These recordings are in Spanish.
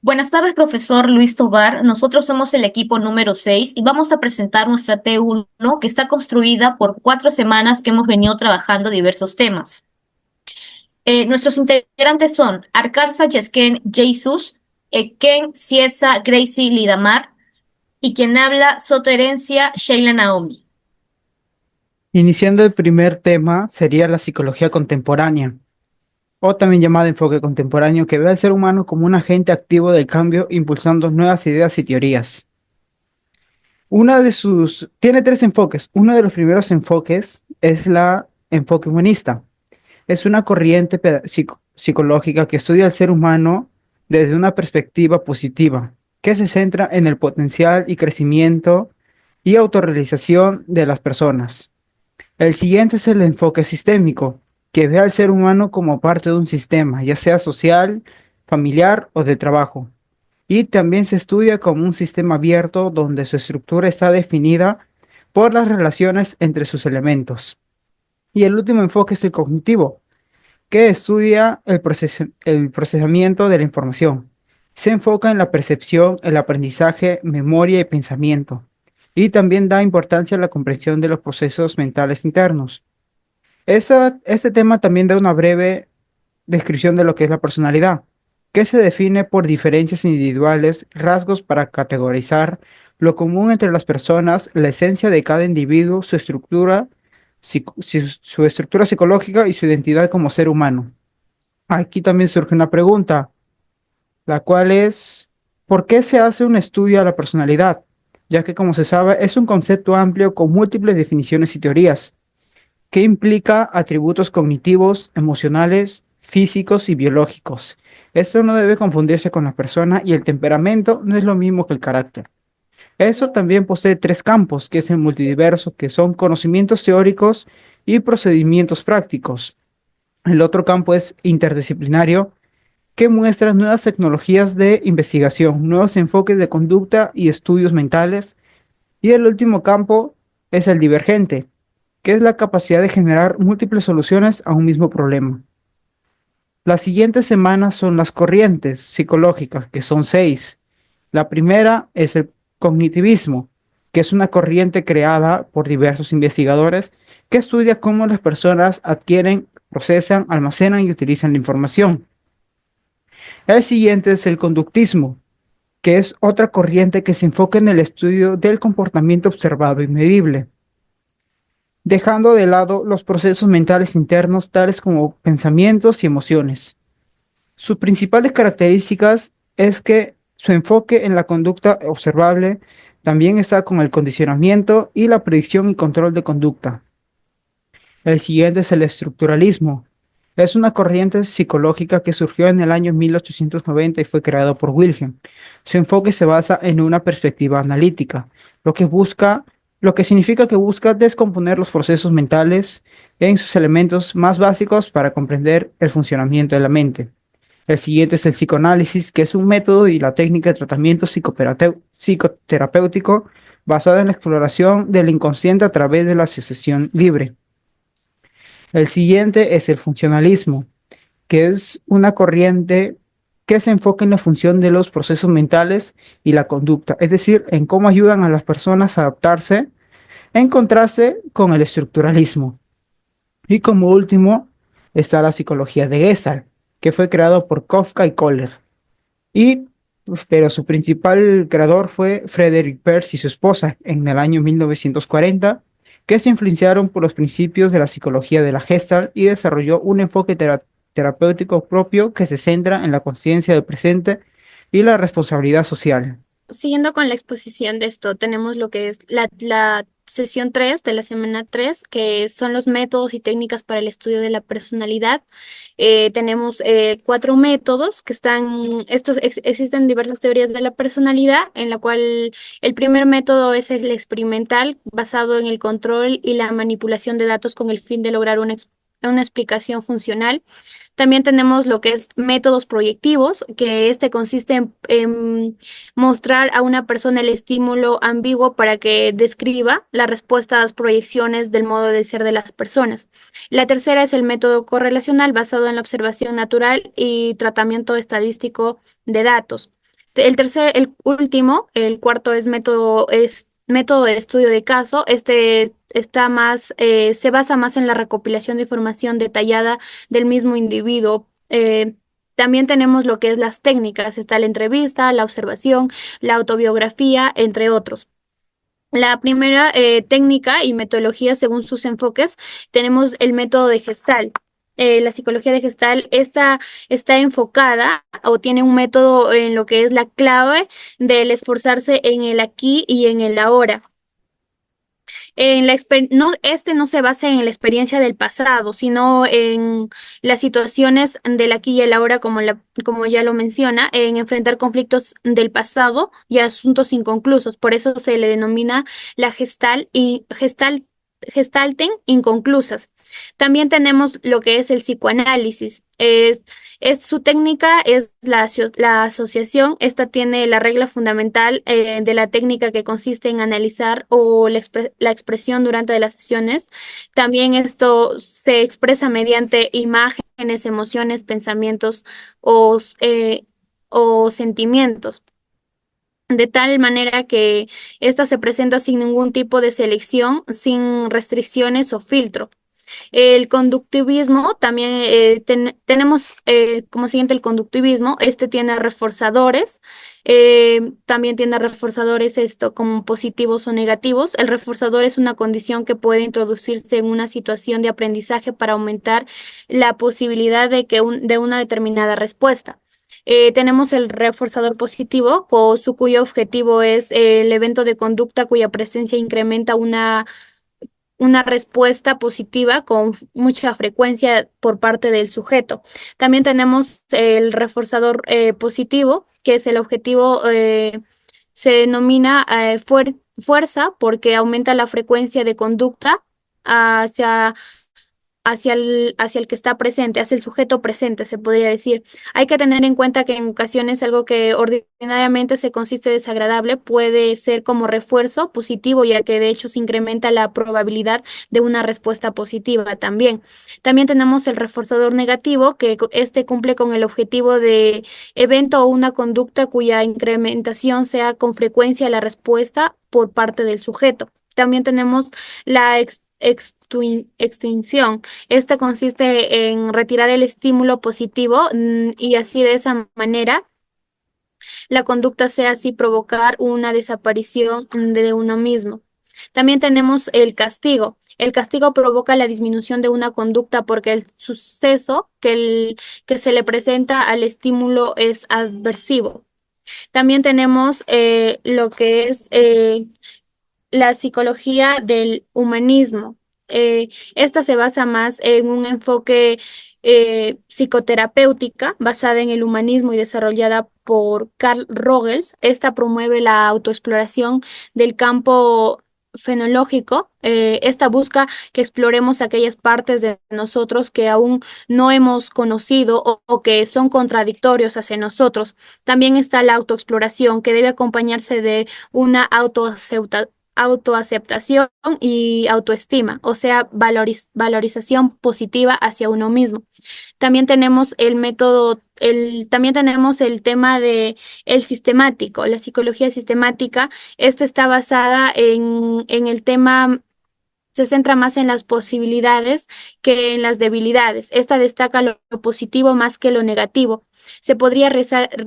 Buenas tardes, profesor Luis Tobar. Nosotros somos el equipo número 6 y vamos a presentar nuestra T1 que está construida por 4 semanas que hemos venido trabajando diversos temas. Nuestros integrantes son Arkarsa Yesken Jesus, Ken Ciesa Gracie Lidamar y quien habla Soto Herencia Sheila Naomi. Iniciando el primer tema sería la psicología contemporánea, o también llamada enfoque contemporáneo, que ve al ser humano como un agente activo del cambio, impulsando nuevas ideas y teorías. Tiene tres enfoques. Uno de los primeros enfoques es la enfoque humanista. Es una corriente psicológica que estudia al ser humano desde una perspectiva positiva, que se centra en el potencial y crecimiento y autorrealización de las personas. El siguiente es el enfoque sistémico, que ve al ser humano como parte de un sistema, ya sea social, familiar o de trabajo. Y también se estudia como un sistema abierto donde su estructura está definida por las relaciones entre sus elementos. Y el último enfoque es el cognitivo, que estudia el procesamiento de la información. Se enfoca en la percepción, el aprendizaje, memoria y pensamiento. Y también da importancia a la comprensión de los procesos mentales internos. Este tema también da una breve descripción de lo que es la personalidad, que se define por diferencias individuales, rasgos para categorizar lo común entre las personas, la esencia de cada individuo, su estructura psicológica y su identidad como ser humano. Aquí también surge una pregunta, la cual es, ¿por qué se hace un estudio a la personalidad? Ya que, como se sabe, es un concepto amplio con múltiples definiciones y teorías que implica atributos cognitivos, emocionales, físicos y biológicos. Esto no debe confundirse con la persona y el temperamento no es lo mismo que el carácter. Eso también posee tres campos, que es el multidiverso, que son conocimientos teóricos y procedimientos prácticos. El otro campo es interdisciplinario, que muestra nuevas tecnologías de investigación, nuevos enfoques de conducta y estudios mentales. Y el último campo es el divergente, que es la capacidad de generar múltiples soluciones a un mismo problema. Las siguientes semanas son las corrientes psicológicas, que son seis. La primera es el cognitivismo, que es una corriente creada por diversos investigadores que estudia cómo las personas adquieren, procesan, almacenan y utilizan la información. El siguiente es el conductismo, que es otra corriente que se enfoca en el estudio del comportamiento observado y medible, dejando de lado los procesos mentales internos tales como pensamientos y emociones. Sus principales características es que su enfoque en la conducta observable también está con el condicionamiento y la predicción y control de conducta. El siguiente es el estructuralismo. Es una corriente psicológica que surgió en el año 1890 y fue creado por Wilhelm. Su enfoque se basa en una perspectiva analítica, lo que busca, lo que significa que busca descomponer los procesos mentales en sus elementos más básicos para comprender el funcionamiento de la mente. El siguiente es el psicoanálisis, que es un método y la técnica de tratamiento psicoterapéutico basada en la exploración del inconsciente a través de la asociación libre. El siguiente es el funcionalismo, que es una corriente que se enfoca en la función de los procesos mentales y la conducta, es decir, en cómo ayudan a las personas a adaptarse en contraste con el estructuralismo. Y como último está la psicología de Gestalt, que fue creado por Kafka y Kohler. Y, pero su principal creador fue Frederick Perls y su esposa en el año 1940, que se influenciaron por los principios de la psicología de la Gestalt y desarrolló un enfoque terapéutico propio que se centra en la conciencia del presente y la responsabilidad social. Siguiendo con la exposición de esto, tenemos lo que es la sesión 3 de la semana 3, que son los métodos y técnicas para el estudio de la personalidad. Tenemos cuatro métodos que existen diversas teorías de la personalidad, en la cual el primer método es el experimental, basado en el control y la manipulación de datos con el fin de lograr una explicación funcional. También tenemos lo que es métodos proyectivos, que este consiste en mostrar a una persona el estímulo ambiguo para que describa las respuestas, proyecciones del modo de ser de las personas. La tercera es el método correlacional, basado en la observación natural y tratamiento estadístico de datos. El último, el cuarto es método de estudio de caso. Este se basa más en la recopilación de información detallada del mismo individuo. También tenemos lo que es las técnicas, está la entrevista, la observación, la autobiografía, entre otros. La primera técnica y metodología según sus enfoques, tenemos el método de Gestalt. La psicología de Gestalt está enfocada o tiene un método en lo que es la clave del esforzarse en el aquí y en el ahora. Este no se basa en la experiencia del pasado, sino en las situaciones del aquí y el ahora, como ya lo menciona, en enfrentar conflictos del pasado y asuntos inconclusos. Por eso se le denomina la gestalten inconclusas. También tenemos lo que es el psicoanálisis. Su técnica es la asociación. Esta tiene la regla fundamental de la técnica que consiste en analizar o la expresión durante las sesiones. También esto se expresa mediante imágenes, emociones, pensamientos o sentimientos. De tal manera que esta se presenta sin ningún tipo de selección, sin restricciones o filtro. El conductivismo, también tenemos como siguiente el conductivismo. Este tiene reforzadores, también tiene reforzadores esto como positivos o negativos. El reforzador es una condición que puede introducirse en una situación de aprendizaje para aumentar la posibilidad de una determinada respuesta. Tenemos el reforzador positivo, cuyo objetivo es el evento de conducta cuya presencia incrementa una respuesta positiva con mucha frecuencia por parte del sujeto. También tenemos el reforzador positivo, que es el objetivo, se denomina fuerza porque aumenta la frecuencia de conducta hacia hacia el que está presente, hacia el sujeto presente, se podría decir. Hay que tener en cuenta que en ocasiones algo que ordinariamente se consiste desagradable puede ser como refuerzo positivo, ya que de hecho se incrementa la probabilidad de una respuesta positiva también. También tenemos el reforzador negativo, que este cumple con el objetivo de evento o una conducta cuya incrementación sea con frecuencia la respuesta por parte del sujeto. También tenemos la extinción. Esta consiste en retirar el estímulo positivo y así de esa manera la conducta sea así provocar una desaparición de uno mismo. También tenemos el castigo. El castigo provoca la disminución de una conducta porque el suceso que se le presenta al estímulo es adversivo. También tenemos lo que es la psicología del humanismo. Esta se basa más en un enfoque psicoterapéutica basada en el humanismo y desarrollada por Carl Rogers. Esta promueve la autoexploración del campo fenológico. Esta busca que exploremos aquellas partes de nosotros que aún no hemos conocido o que son contradictorios hacia nosotros. También está la autoexploración que debe acompañarse de una autoaceptación y autoestima, o sea, valorización positiva hacia uno mismo. También tenemos también tenemos el tema de el sistemático, la psicología sistemática. Esta está basada en el tema, se centra más en las posibilidades que en las debilidades. Esta destaca lo positivo más que lo negativo. Se podría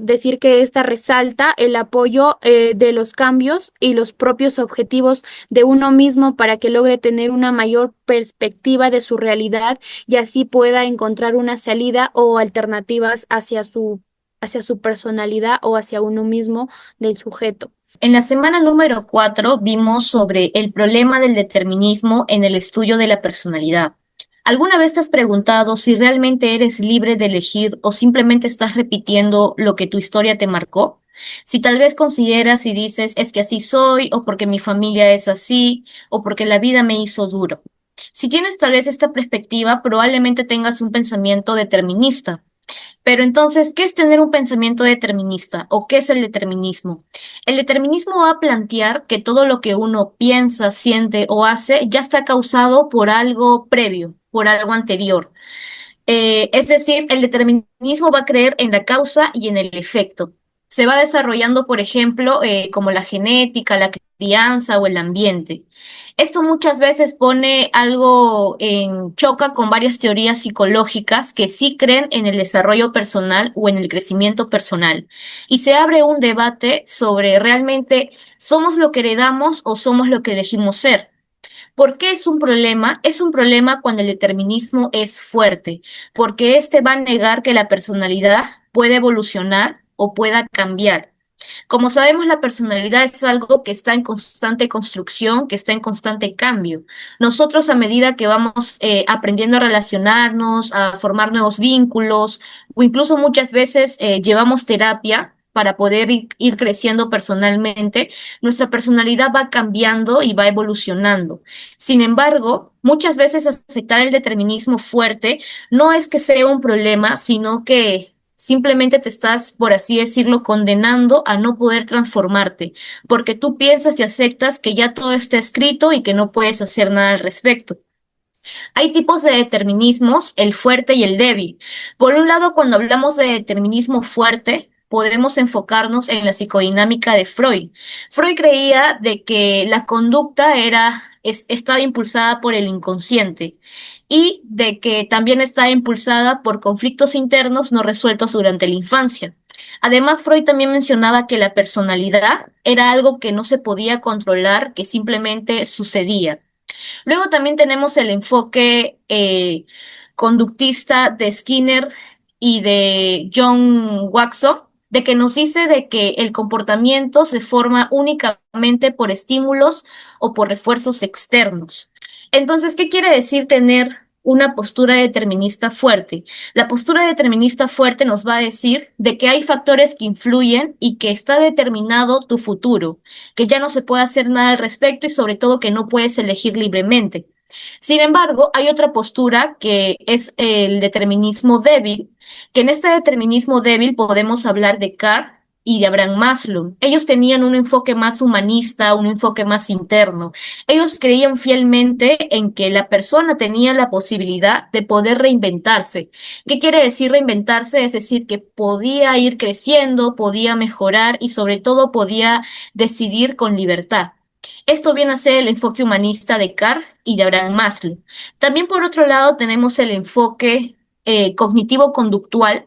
decir que esta resalta el apoyo de los cambios y los propios objetivos de uno mismo para que logre tener una mayor perspectiva de su realidad y así pueda encontrar una salida o alternativas hacia su personalidad o hacia uno mismo del sujeto. En la semana número 4 vimos sobre el problema del determinismo en el estudio de la personalidad. ¿Alguna vez te has preguntado si realmente eres libre de elegir o simplemente estás repitiendo lo que tu historia te marcó? Si tal vez consideras y dices, es que así soy, o porque mi familia es así, o porque la vida me hizo duro. Si tienes tal vez esta perspectiva, probablemente tengas un pensamiento determinista. Pero entonces, ¿qué es tener un pensamiento determinista o qué es el determinismo? El determinismo va a plantear que todo lo que uno piensa, siente o hace ya está causado por algo previo, por algo anterior. Es decir, el determinismo va a creer en la causa y en el efecto. se va desarrollando, por ejemplo, como la genética, la crianza o el ambiente. Esto muchas veces pone algo en choca con varias teorías psicológicas que sí creen en el desarrollo personal o en el crecimiento personal. Y se abre un debate sobre realmente somos lo que heredamos o somos lo que elegimos ser. ¿Por qué es un problema? Es un problema cuando el determinismo es fuerte, porque este va a negar que la personalidad puede evolucionar o pueda cambiar. Como sabemos, la personalidad es algo que está en constante construcción, que está en constante cambio. Nosotros, a medida que vamos aprendiendo a relacionarnos, a formar nuevos vínculos, o incluso muchas veces llevamos terapia para poder ir creciendo personalmente, nuestra personalidad va cambiando y va evolucionando. Sin embargo, muchas veces aceptar el determinismo fuerte no es que sea un problema, sino que simplemente te estás, por así decirlo, condenando a no poder transformarte, porque tú piensas y aceptas que ya todo está escrito y que no puedes hacer nada al respecto. Hay tipos de determinismos, el fuerte y el débil. Por un lado, cuando hablamos de determinismo fuerte, podemos enfocarnos en la psicodinámica de Freud. Freud creía de que la conducta estaba impulsada por el inconsciente y de que también estaba impulsada por conflictos internos no resueltos durante la infancia. Además, Freud también mencionaba que la personalidad era algo que no se podía controlar, que simplemente sucedía. Luego también tenemos el enfoque conductista de Skinner y de John Watson, de que nos dice de que el comportamiento se forma únicamente por estímulos o por refuerzos externos. Entonces, ¿qué quiere decir tener una postura determinista fuerte? La postura determinista fuerte nos va a decir de que hay factores que influyen y que está determinado tu futuro, que ya no se puede hacer nada al respecto y sobre todo que no puedes elegir libremente. Sin embargo, hay otra postura que es el determinismo débil, que en este determinismo débil podemos hablar de Carr y de Abraham Maslow. Ellos tenían un enfoque más humanista, un enfoque más interno. Ellos creían fielmente en que la persona tenía la posibilidad de poder reinventarse. ¿Qué quiere decir reinventarse? Es decir, que podía ir creciendo, podía mejorar y sobre todo podía decidir con libertad. Esto viene a ser el enfoque humanista de Carr y de Abraham Maslow. También por otro lado tenemos el enfoque cognitivo-conductual,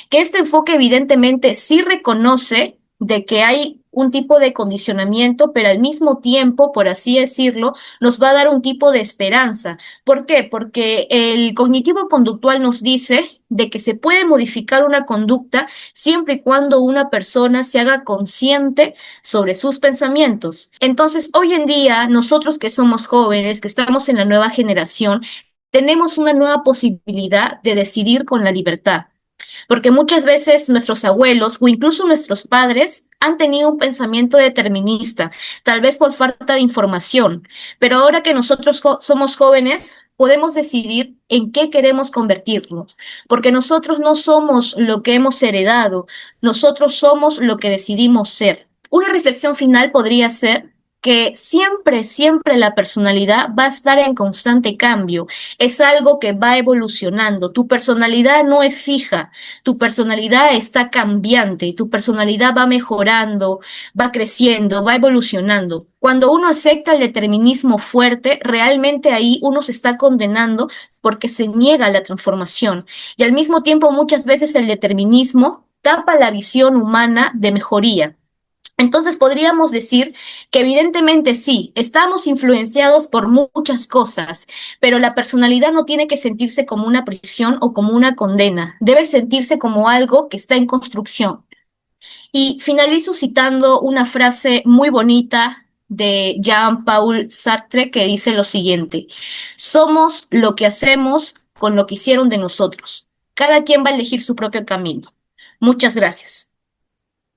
que este enfoque evidentemente sí reconoce de que hay un tipo de condicionamiento, pero al mismo tiempo, por así decirlo, nos va a dar un tipo de esperanza. ¿Por qué? Porque el cognitivo conductual nos dice de que se puede modificar una conducta siempre y cuando una persona se haga consciente sobre sus pensamientos. Entonces, hoy en día, nosotros que somos jóvenes, que estamos en la nueva generación, tenemos una nueva posibilidad de decidir con la libertad. Porque muchas veces nuestros abuelos o incluso nuestros padres han tenido un pensamiento determinista, tal vez por falta de información, pero ahora que nosotros somos jóvenes, podemos decidir en qué queremos convertirnos, porque nosotros no somos lo que hemos heredado, nosotros somos lo que decidimos ser. Una reflexión final podría ser que siempre, siempre la personalidad va a estar en constante cambio. Es algo que va evolucionando. Tu personalidad no es fija. Tu personalidad está cambiante, tu personalidad va mejorando, va creciendo, va evolucionando. Cuando uno acepta el determinismo fuerte, realmente ahí uno se está condenando porque se niega a la transformación. Y al mismo tiempo, muchas veces el determinismo tapa la visión humana de mejoría. Entonces podríamos decir que evidentemente sí, estamos influenciados por muchas cosas, pero la personalidad no tiene que sentirse como una prisión o como una condena, debe sentirse como algo que está en construcción. Y finalizo citando una frase muy bonita de Jean-Paul Sartre que dice lo siguiente: somos lo que hacemos con lo que hicieron de nosotros. Cada quien va a elegir su propio camino. Muchas gracias.